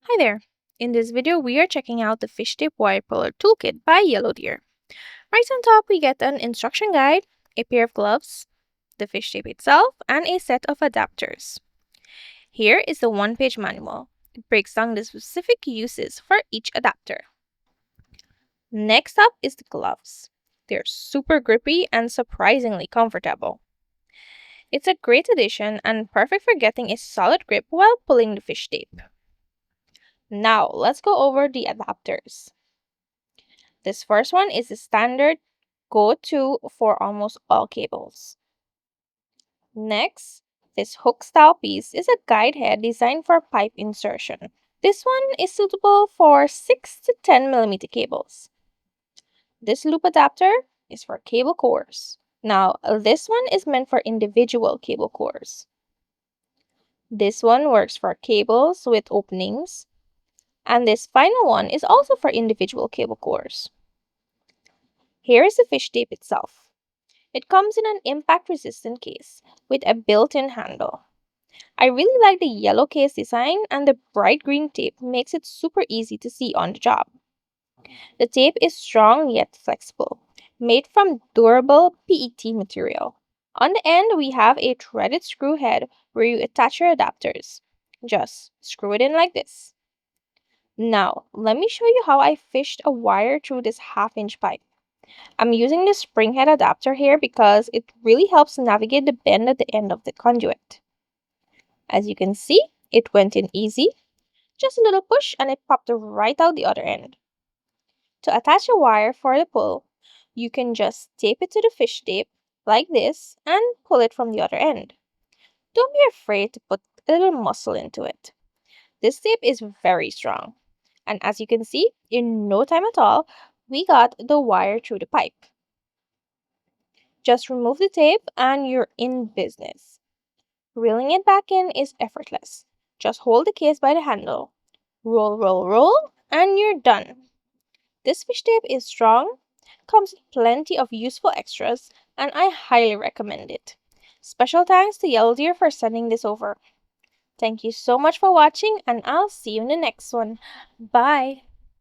Hi there! In this video, we are checking out the Fish Tape Wire Puller Toolkit by YeloDeer. Right on top, we get an instruction guide, a pair of gloves, the fish tape itself, and a set of adapters. Here is the one-page manual. It breaks down the specific uses for each adapter. Next up is the gloves. They're super grippy and surprisingly comfortable. It's a great addition and perfect for getting a solid grip while pulling the fish tape. Now, let's go over the adapters. This first one is the standard go-to for almost all cables. Next, this hook style piece is a guide head designed for pipe insertion. This one is suitable for 6 to 10 millimeter cables. This loop adapter is for cable cores. Now, this one is meant for individual cable cores. This one works for cables with openings. And this final one is also for individual cable cores. Here is the fish tape itself. It comes in an impact-resistant case with a built-in handle. I really like the yellow case design, and the bright green tape makes it super easy to see on the job. The tape is strong yet flexible, made from durable PET material. On the end, we have a threaded screw head where you attach your adapters. Just screw it in like this. Now, let me show you how I fished a wire through this half-inch pipe. I'm using the spring head adapter here because it really helps navigate the bend at the end of the conduit. As you can see, it went in easy. Just a little push and it popped right out the other end. To attach a wire for the pull, you can just tape it to the fish tape like this and pull it from the other end. Don't be afraid to put a little muscle into it. This tape is very strong. And as you can see, in no time at all, we got the wire through the pipe. Just remove the tape and you're in business. Reeling it back in is effortless. Just hold the case by the handle. Roll, roll, roll, and you're done. This fish tape is strong, comes with plenty of useful extras, and I highly recommend it. Special thanks to YeloDeer for sending this over. Thank you so much for watching, and I'll see you in the next one. Bye!